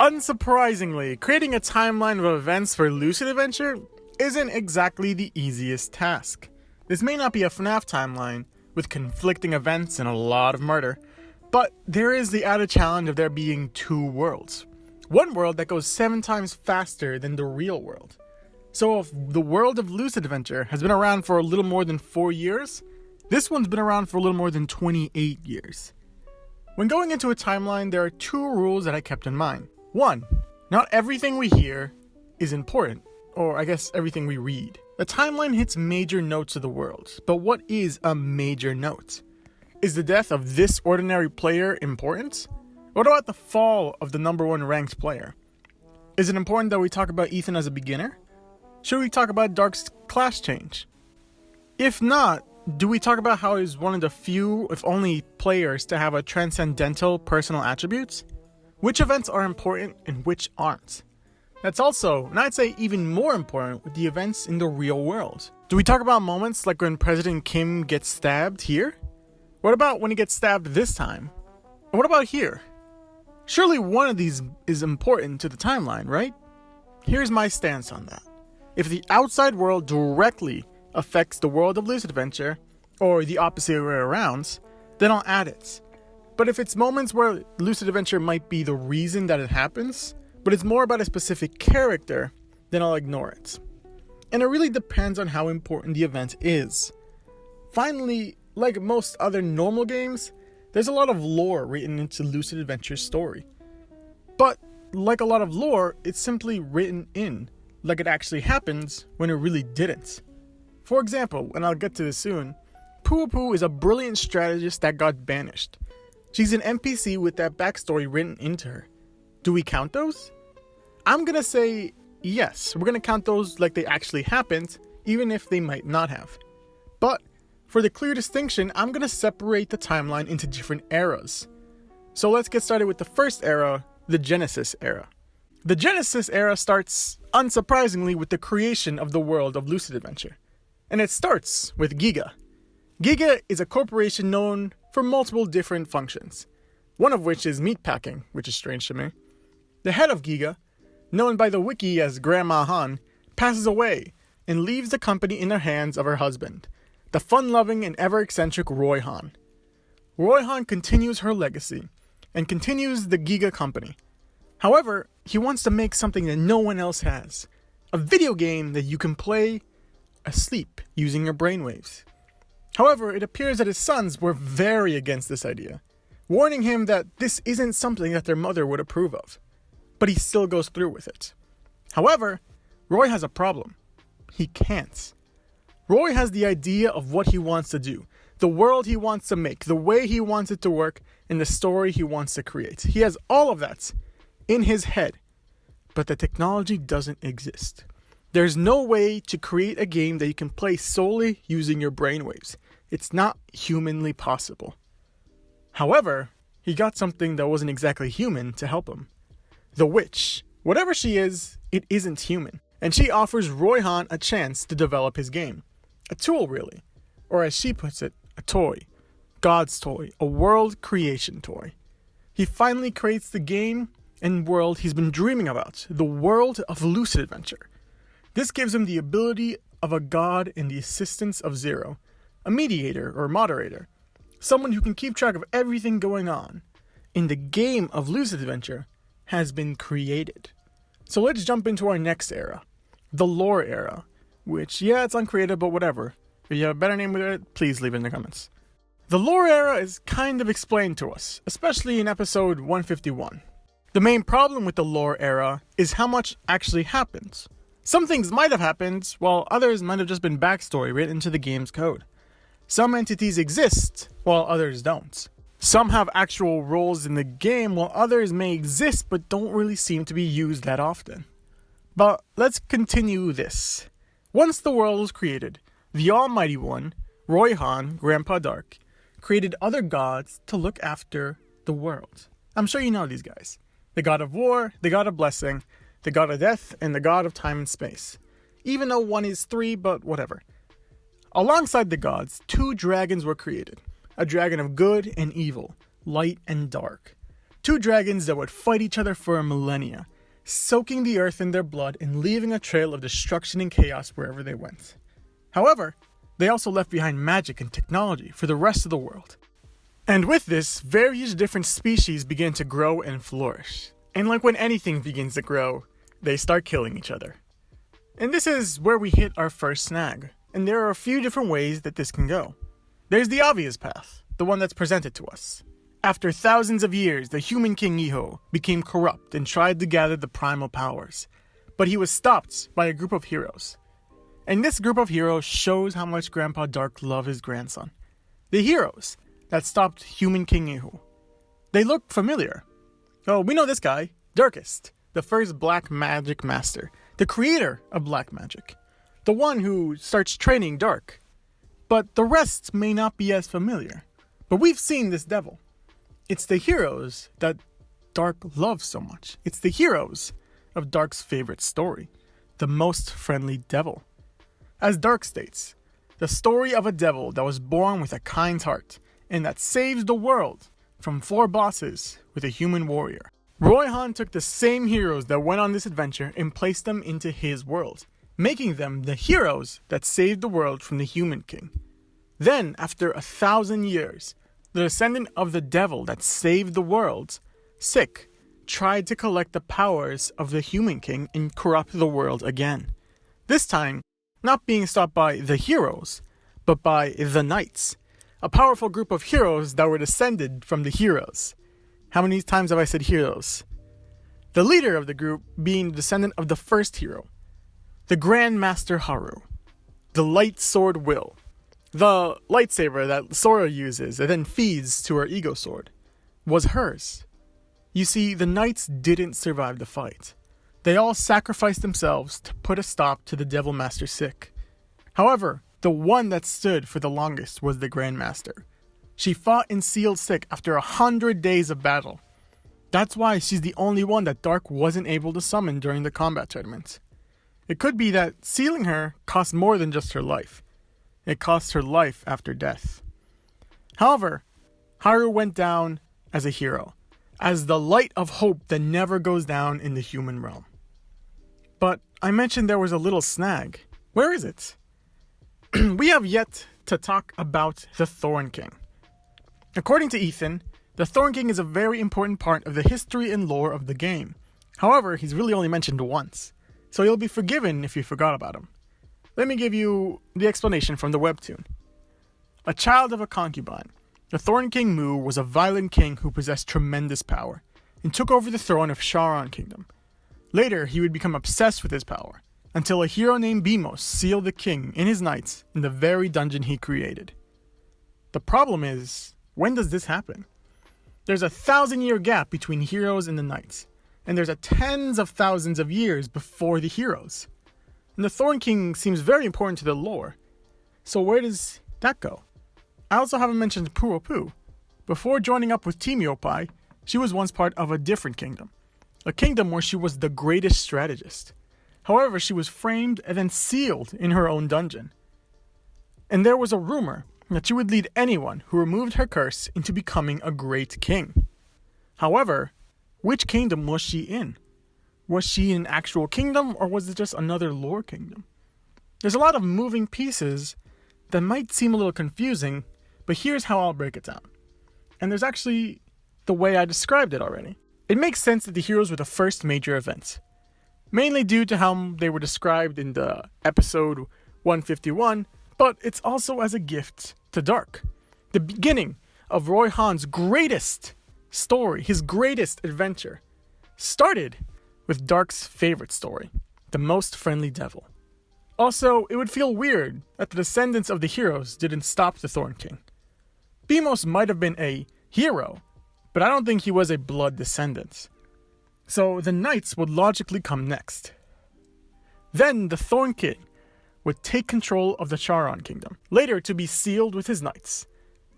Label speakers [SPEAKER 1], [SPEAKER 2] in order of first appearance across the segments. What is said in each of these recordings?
[SPEAKER 1] Unsurprisingly, creating a timeline of events for Lucid Adventure isn't exactly the easiest task. This may not be a FNAF timeline, with conflicting events and a lot of murder, but there is the added challenge of there being two worlds. One world that goes 7 times faster than the real world. So if the world of Lucid Adventure has been around for a little more than 4 years, this one's been around for a little more than 28 years. When going into a timeline, there are 2 rules that I kept in mind. 1. Not everything we hear is important, or I guess everything we read. The timeline hits major notes of the world, but what is a major note? Is the death of this ordinary player important? What about the fall of the #1 ranked player? Is it important that we talk about Ethan as a beginner? Should we talk about Dark's class change? If not, do we talk about how he's one of the few, if only, players to have a transcendental personal attributes? Which events are important and which aren't? That's also, and I'd say even more important, with the events in the real world. Do we talk about moments like when President Kim gets stabbed here? What about when he gets stabbed this time? And what about here? Surely one of these is important to the timeline, right? Here's my stance on that. If the outside world directly affects the world of Lucid Adventure, or the opposite way around, then I'll add it. But if it's moments where Lucid Adventure might be the reason that it happens, but it's more about a specific character, then I'll ignore it. And it really depends on how important the event is. Finally, like most other normal games, there's a lot of lore written into Lucid Adventure's story. But, like a lot of lore, it's simply written in, like it actually happens when it really didn't. For example, and I'll get to this soon, Poo is a brilliant strategist that got banished. She's an NPC with that backstory written into her. Do we count those? I'm gonna say yes, we're gonna count those like they actually happened, even if they might not have. But, for the clear distinction, I'm gonna separate the timeline into different eras. So let's get started with the first era, the Genesis era. The Genesis era starts, unsurprisingly, with the creation of the world of Lucid Adventure. And it starts with Giga. Giga is a corporation known for multiple different functions, one of which is meatpacking, which is strange to me. The head of Giga, known by the wiki as Grandma Han, passes away and leaves the company in the hands of her husband, the fun-loving and ever-eccentric Roy Han. Roy Han continues her legacy and continues the Giga company. However, he wants to make something that no one else has, a video game that you can play asleep using your brainwaves. However, it appears that his sons were very against this idea, warning him that this isn't something that their mother would approve of. But he still goes through with it. However, Roy has a problem. He can't. Roy has the idea of what he wants to do, the world he wants to make, the way he wants it to work, and the story he wants to create. He has all of that in his head, but the technology doesn't exist. There's no way to create a game that you can play solely using your brainwaves. It's not humanly possible. However, he got something that wasn't exactly human to help him. The witch. Whatever she is, it isn't human. And she offers Roy Han a chance to develop his game. A tool, really. Or as she puts it, a toy. God's toy. A world creation toy. He finally creates the game and world he's been dreaming about. The world of Lucid Adventure. This gives him the ability of a god and the assistance of Zero, a mediator or moderator, someone who can keep track of everything going on. In the game of Lucid Adventure has been created. So let's jump into our next era, the lore era, which, yeah, it's uncreative, but whatever. If you have a better name with it, please leave it in the comments. The lore era is kind of explained to us, especially in episode 151. The main problem with the lore era is how much actually happens. Some things might have happened, while others might have just been backstory written into the game's code. Some entities exist, while others don't. Some have actual roles in the game, while others may exist but don't really seem to be used that often. But let's continue this. Once the world was created, the Almighty One, Roy Han, Grandpa Dark, created other gods to look after the world. I'm sure you know these guys. The god of war, the god of blessing, the god of death, and the god of time and space. Even though one is 3, but whatever. Alongside the gods, 2 dragons were created. A dragon of good and evil, light and dark. Two dragons that would fight each other for a millennia, soaking the earth in their blood and leaving a trail of destruction and chaos wherever they went. However, they also left behind magic and technology for the rest of the world. And with this, various different species began to grow and flourish. And like when anything begins to grow, they start killing each other. And this is where we hit our first snag. And there are a few different ways that this can go. There's the obvious path, the one that's presented to us. After thousands of years, the human king Iho became corrupt and tried to gather the primal powers. But he was stopped by a group of heroes. And this group of heroes shows how much Grandpa Dark loved his grandson. The heroes that stopped human king Iho. They look familiar. Oh, we know this guy, Darkest, the first black magic master, the creator of black magic, the one who starts training Dark. But the rest may not be as familiar. But we've seen this devil. It's the heroes that Dark loves so much. It's the heroes of Dark's favorite story, the most friendly devil. As Dark states, the story of a devil that was born with a kind heart and that saves the world from 4 bosses with a human warrior. Roy Han took the same heroes that went on this adventure and placed them into his world, making them the heroes that saved the world from the human king. Then, after 1,000 years, the descendant of the devil that saved the world, Sick, tried to collect the powers of the human king and corrupt the world again. This time, not being stopped by the heroes, but by the knights, a powerful group of heroes that were descended from the heroes. How many times have I said heroes? The leader of the group being the descendant of the first hero, the Grand Master Haru, the light sword Will, the lightsaber that Sora uses and then feeds to her ego sword, was hers. You see, the knights didn't survive the fight. They all sacrificed themselves to put a stop to the Devil Master Sick. However, the one that stood for the longest was the Grand Master. She fought and sealed Sick after 100 days of battle. That's why she's the only one that Dark wasn't able to summon during the combat tournament. It could be that sealing her cost more than just her life. It cost her life after death. However, Haru went down as a hero, as the light of hope that never goes down in the human realm. But I mentioned there was a little snag. Where is it? We have yet to talk about the Thorn King. According to Ethan, the Thorn King is a very important part of the history and lore of the game. However, he's really only mentioned once, so you'll be forgiven if you forgot about him. Let me give you the explanation from the webtoon. A child of a concubine, the Thorn King Mu was a violent king who possessed tremendous power and took over the throne of Charon Kingdom. Later, he would become obsessed with his power, until a hero named Beamos sealed the king and his knights in the very dungeon he created. The problem is, when does this happen? There's a 1,000-year gap between heroes and the knights, and there's a tens of thousands of years before the heroes. And the Thorn King seems very important to the lore. So where does that go? I also haven't mentioned Puopu. Before joining up with Team Yopai, she was once part of a different kingdom. A kingdom where she was the greatest strategist. However, she was framed and then sealed in her own dungeon. And there was a rumor that she would lead anyone who removed her curse into becoming a great king. However, which kingdom was she in? Was she in an actual kingdom, or was it just another lore kingdom? There's a lot of moving pieces that might seem a little confusing, but here's how I'll break it down. And there's actually the way I described it already. It makes sense that the heroes were the first major events, mainly due to how they were described in the episode 151, but it's also as a gift to Dark. The beginning of Roy Han's greatest story, his greatest adventure, started with Dark's favorite story, the most friendly devil. Also, it would feel weird that the descendants of the heroes didn't stop the Thorn King. Beamos might have been a hero, but I don't think he was a blood descendant. So the knights would logically come next. Then the Thorn King would take control of the Charon Kingdom, later to be sealed with his knights.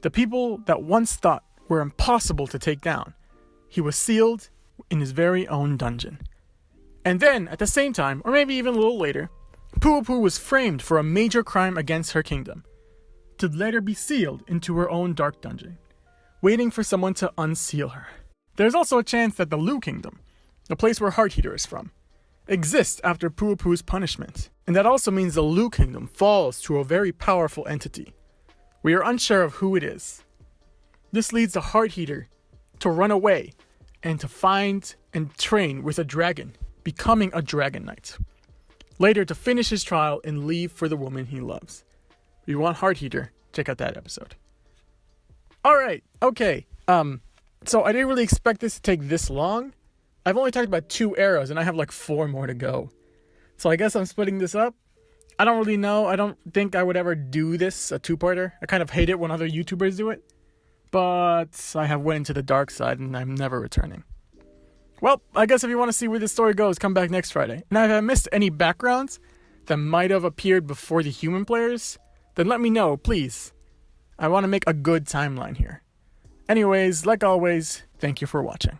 [SPEAKER 1] The people that once thought were impossible to take down, he was sealed in his very own dungeon. And then, at the same time, or maybe even a little later, Puopu was framed for a major crime against her kingdom, to later be sealed into her own dark dungeon, waiting for someone to unseal her. There's also a chance that the Lu Kingdom, the place where Heart Eater is from, exists after Puapu's punishment. And that also means the Lu Kingdom falls to a very powerful entity. We are unsure of who it is. This leads the Heart Eater to run away and to find and train with a dragon, becoming a Dragon Knight. Later to finish his trial and leave for the woman he loves. If you want Heart Eater, check out that episode. Alright, okay. So I didn't really expect this to take this long. I've only talked about 2 eras and I have like 4 more to go. So I guess I'm splitting this up. I don't really know. I don't think I would ever do this, a 2-parter. I kind of hate it when other YouTubers do it. But I have went into the dark side and I'm never returning. Well, I guess if you want to see where this story goes, come back next Friday. Now, if I missed any backgrounds that might have appeared before the human players, then let me know, please. I want to make a good timeline here. Anyways, like always, thank you for watching.